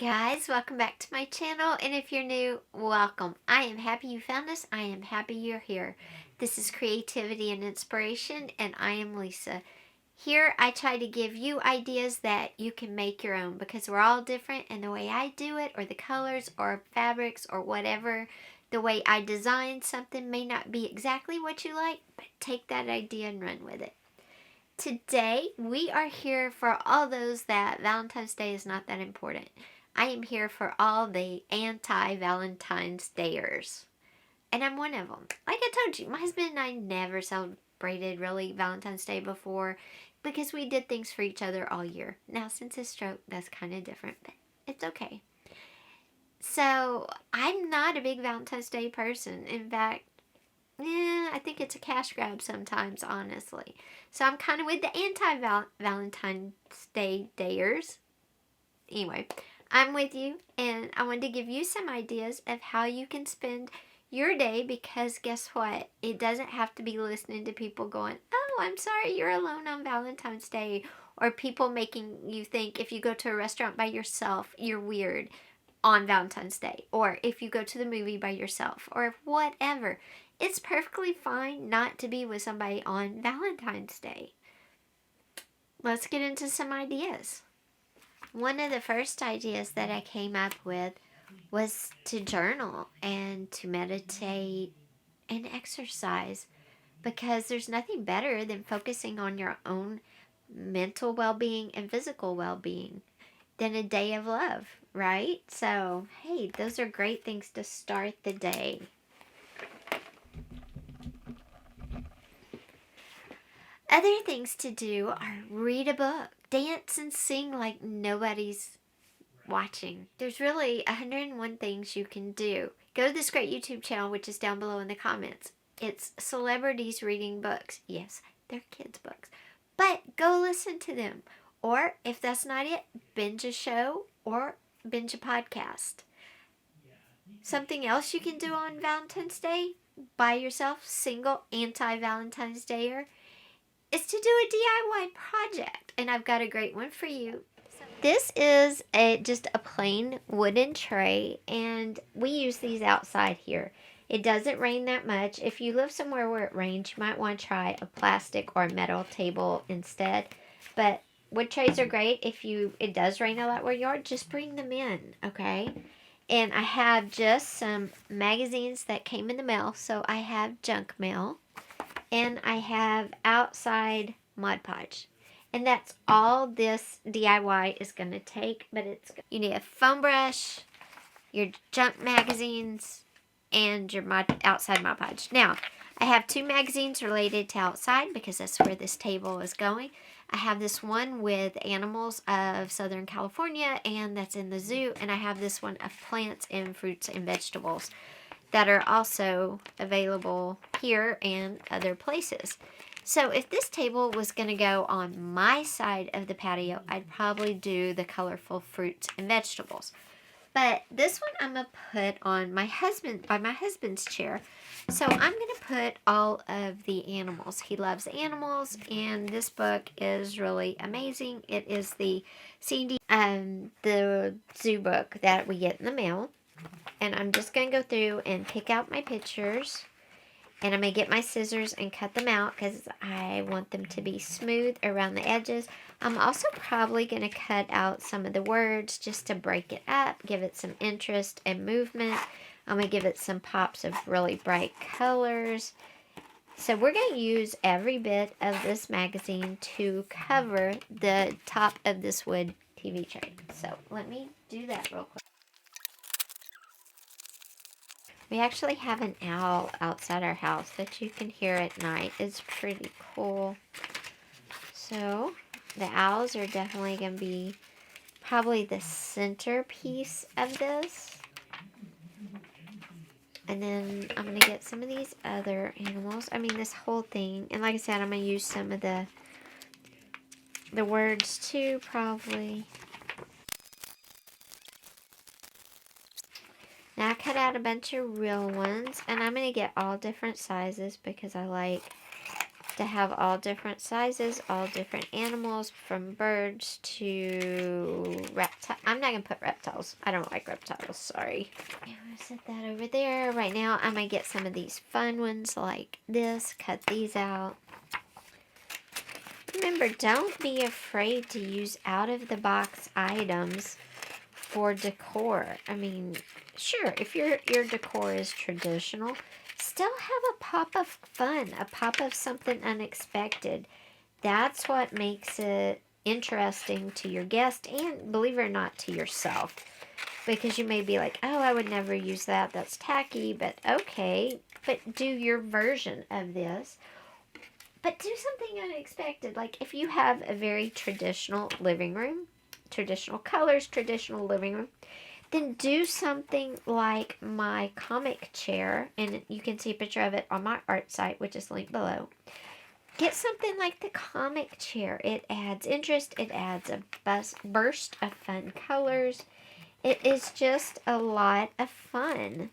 guys, welcome back to my channel, and if you're new, welcome. I am happy you found us. I am happy you're here. This is Creativity and Inspiration, and I am Lisa. Here I try to give you ideas that you can make your own, because we're all different, and the way I do it, or the colors, or fabrics, or whatever, the way I design something may not be exactly what you like, but take that idea and run with it. Today, we are here for all those that Valentine's Day is not that important. I am here for all the anti-Valentines Dayers. And I'm one of them. Like I told you, my husband and I never celebrated really Valentine's Day before because we did things for each other all year. Now, since his stroke, that's kind of different, but it's okay. So, I'm not a big Valentine's Day person. In fact, I think it's a cash grab sometimes, honestly. So I'm kind of with the anti-Valentine's Day Dayers. Anyway, I'm with you, and I wanted to give you some ideas of how you can spend your day, because guess what? It doesn't have to be listening to people going, "Oh, I'm sorry you're alone on Valentine's Day," or people making you think if you go to a restaurant by yourself, you're weird on Valentine's Day, or if you go to the movie by yourself, or whatever. It's perfectly fine not to be with somebody on Valentine's Day. Let's get into some ideas. One of the first ideas that I came up with was to journal and to meditate and exercise, because there's nothing better than focusing on your own mental well-being and physical well-being than a day of love, right? So, hey, those are great things to start the day. Other things to do are read a book, dance and sing like nobody's watching. There's really 101 things you can do. Go to this great YouTube channel, which is down below in the comments. It's celebrities reading books. Yes, they're kids' books. But go listen to them. Or, if that's not it, binge a show or binge a podcast. Something else you can do on Valentine's Day, by yourself, single, anti-Valentine's Dayer, is to do a DIY project, and I've got a great one for you. This is just a plain wooden tray, and we use these outside here. It doesn't rain that much. If you live somewhere where it rains, you might want to try a plastic or metal table instead, but wood trays are great. If it does rain a lot where you are, just bring them in, okay? And I have just some magazines that came in the mail, so I have junk mail. And I have outside Mod Podge. And that's all this DIY is going to take. But you need a foam brush, your junk magazines, and your outside Mod Podge. Now, I have two magazines related to outside because that's where this table is going. I have this one with animals of Southern California, and that's in the zoo. And I have this one of plants and fruits and vegetables that are also available here and other places. So if this table was going to go on my side of the patio, I'd probably do the colorful fruits and vegetables. But this one I'm going to put on my husband's chair. So I'm going to put all of the animals. He loves animals, and this book is really amazing. It is the the zoo book that we get in the mail. And I'm just going to go through and pick out my pictures. And I'm going to get my scissors and cut them out because I want them to be smooth around the edges. I'm also probably going to cut out some of the words just to break it up, give it some interest and movement. I'm going to give it some pops of really bright colors. So we're going to use every bit of this magazine to cover the top of this wood TV tray. So let me do that real quick. We actually have an owl outside our house that you can hear at night. It's pretty cool. So, the owls are definitely going to be probably the centerpiece of this. And then I'm going to get some of these other animals. I mean, this whole thing. And like I said, I'm going to use some of the words too, probably. Now I cut out a bunch of real ones, and I'm going to get all different sizes because I like to have all different sizes, all different animals, from birds to reptiles. I'm not going to put reptiles. I don't like reptiles, sorry. I'm going to set that over there. Right now, I'm going to get some of these fun ones like this, cut these out. Remember, don't be afraid to use out-of-the-box items for decor. I mean, sure, if your decor is traditional, still have a pop of fun, a pop of something unexpected. That's what makes it interesting to your guest and, believe it or not, to yourself. Because you may be like, oh, I would never use that. That's tacky, but okay. But do your version of this. But do something unexpected. Like if you have a very traditional living room, traditional colors, traditional living room, then do something like my comic chair, and you can see a picture of it on my art site, which is linked below. Get something like the comic chair. It adds interest. It adds a burst of fun colors. It is just a lot of fun.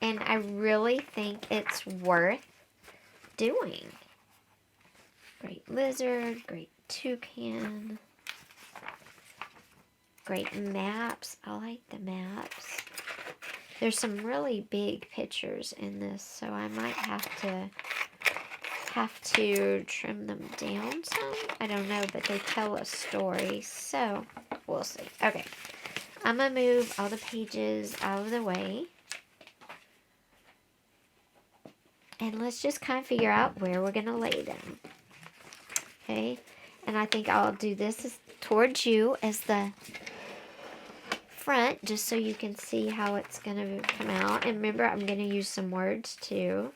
And I really think it's worth doing. Great lizard, great toucan, great maps. I like the maps. There's some really big pictures in this, so I might have to trim them down some. I don't know, but they tell a story, so we'll see. Okay, I'm gonna move all the pages out of the way. And let's just kind of figure out where we're going to lay them. Okay? And I think I'll do this towards you as the front, just so you can see how it's going to come out. And remember, I'm going to use some words too.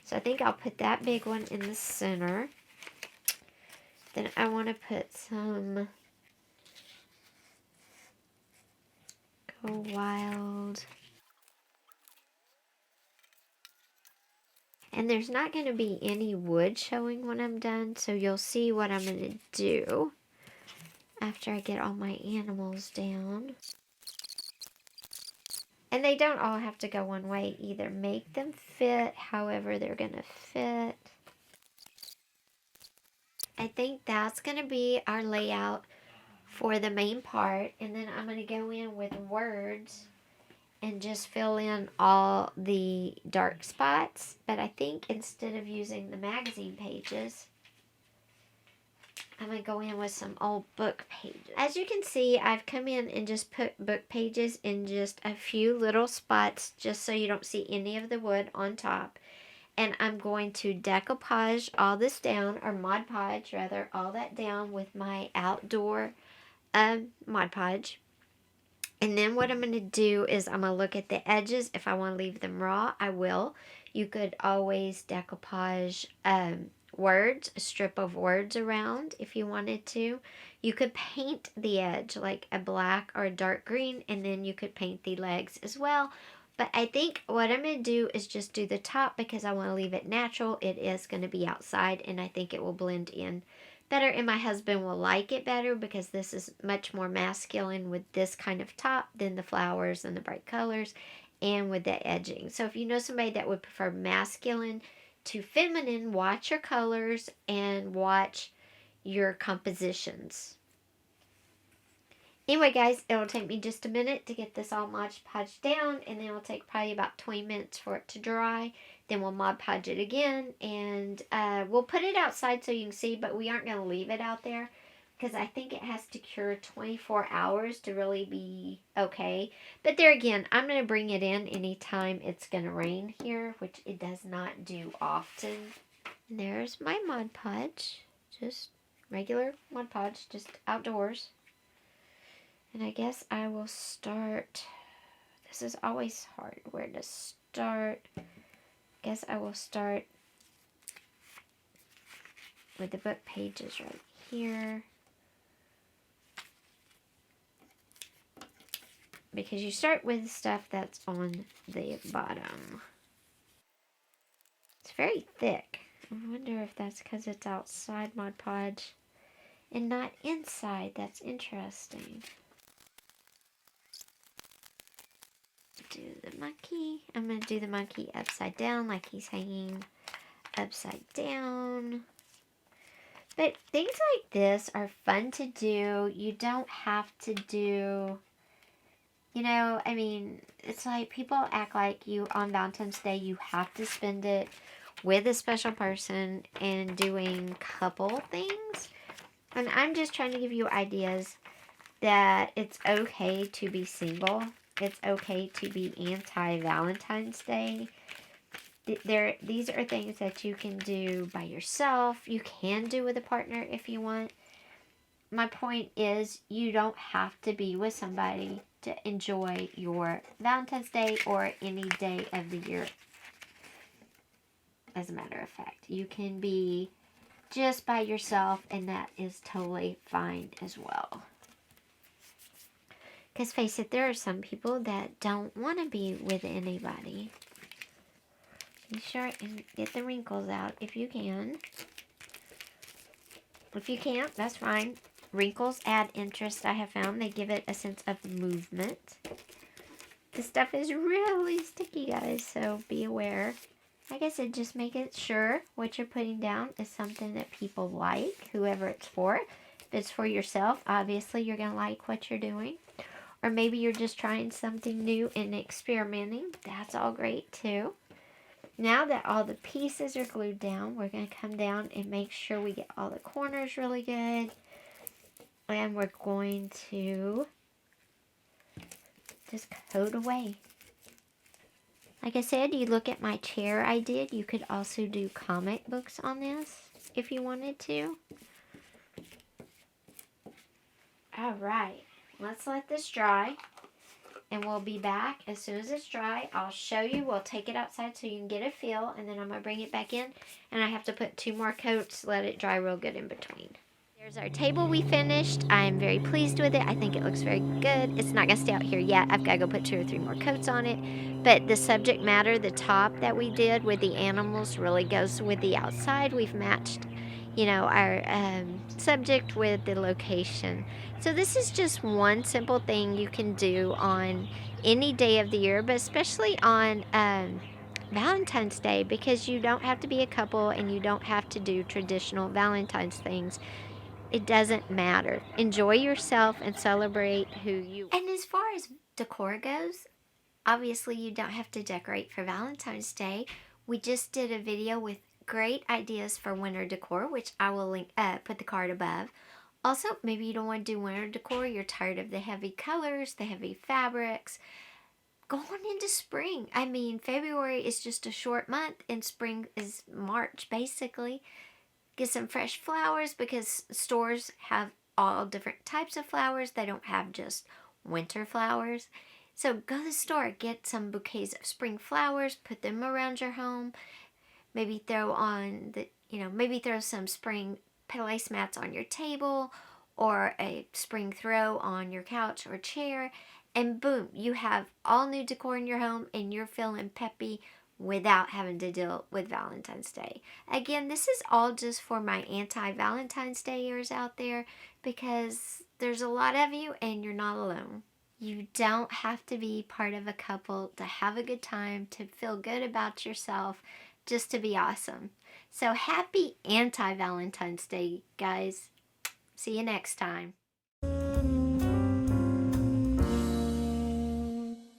So I think I'll put that big one in the center. Then I want to put some Go Wild. And there's not going to be any wood showing when I'm done, so you'll see what I'm going to do after I get all my animals down. And they don't all have to go one way either. Make them fit however they're going to fit. I think that's going to be our layout for the main part. And then I'm going to go in with words and just fill in all the dark spots. But I think instead of using the magazine pages, I'm going to go in with some old book pages. As you can see, I've come in and just put book pages in just a few little spots, just so you don't see any of the wood on top. And I'm going to decoupage all this down, or Mod Podge rather, all that down with my outdoor Mod Podge. And then what I'm going to do is I'm going to look at the edges. If I want to leave them raw, I will. You could always decoupage words, a strip of words around if you wanted to. You could paint the edge like a black or a dark green, and then you could paint the legs as well. But I think what I'm going to do is just do the top because I want to leave it natural. It is going to be outside, and I think it will blend in better, and my husband will like it better because this is much more masculine with this kind of top than the flowers and the bright colors and with the edging. So if you know somebody that would prefer masculine to feminine, watch your colors and watch your compositions. Anyway, guys, it'll take me just a minute to get this all Mod Podged down, and then it'll take probably about 20 minutes for it to dry. Then we'll Mod Podge it again, and we'll put it outside so you can see, but we aren't going to leave it out there because I think it has to cure 24 hours to really be okay. But there again, I'm going to bring it in anytime it's going to rain here, which it does not do often. And there's my Mod Podge, just regular Mod Podge, just outdoors. And I guess I will start, this is always hard, where to start. I guess I will start with the book pages right here. Because you start with the stuff that's on the bottom. It's very thick. I wonder if that's because it's outside Mod Podge and not inside. That's interesting. do the monkey. I'm going to do the monkey upside down like he's hanging upside down. But things like this are fun to do. You don't have to do, you know, I mean, it's like people act like you on Valentine's Day, you have to spend it with a special person and doing couple things. And I'm just trying to give you ideas that it's okay to be single. It's okay to be anti-Valentine's Day. These are things that you can do by yourself. You can do with a partner if you want. My point is, you don't have to be with somebody to enjoy your Valentine's Day or any day of the year. As a matter of fact, you can be just by yourself, and that is totally fine as well. Because face it, there are some people that don't want to be with anybody. Be sure and get the wrinkles out if you can. If you can't, that's fine. Wrinkles add interest, I have found. They give it a sense of movement. This stuff is really sticky, guys, so be aware. Like I said, just make it sure what you're putting down is something that people like, whoever it's for. If it's for yourself, obviously you're going to like what you're doing. Or maybe you're just trying something new and experimenting. That's all great too. Now that all the pieces are glued down, we're going to come down and make sure we get all the corners really good. And we're going to just coat away. Like I said, you look at my chair I did. You could also do comic books on this if you wanted to. Alright, let's let this dry. And we'll be back as soon as it's dry. I'll show you. We'll take it outside so you can get a feel. And then I'm going to bring it back in. And I have to put 2 more coats. Let it dry real good in between. There's our table we finished. I'm very pleased with it. I think it looks very good. It's not going to stay out here yet. I've got to go put 2 or 3 more coats on it. But the subject matter, the top that we did with the animals really goes with the outside. We've matched, you know, our subject with the location. So this is just one simple thing you can do on any day of the year, but especially on Valentine's Day, because you don't have to be a couple and you don't have to do traditional Valentine's things. It doesn't matter. Enjoy yourself and celebrate who you are. And as far as decor goes, obviously you don't have to decorate for Valentine's Day. We just did a video with great ideas for winter decor, which I will link, put the card above. Also, maybe you don't want to do winter decor. You're tired of the heavy colors, the heavy fabrics. Go on into spring. I mean, February is just a short month and spring is March, basically. Get some fresh flowers because stores have all different types of flowers. They don't have just winter flowers. So go to the store, get some bouquets of spring flowers, put them around your home. Maybe throw on maybe throw some spring placemats on your table or a spring throw on your couch or chair. And boom, you have all new decor in your home and you're feeling peppy without having to deal with Valentine's Day. Again, this is all just for my anti-Valentine's Dayers out there because there's a lot of you and you're not alone. You don't have to be part of a couple to have a good time, to feel good about yourself, just to be awesome. So happy anti-Valentine's Day, guys. See you next time.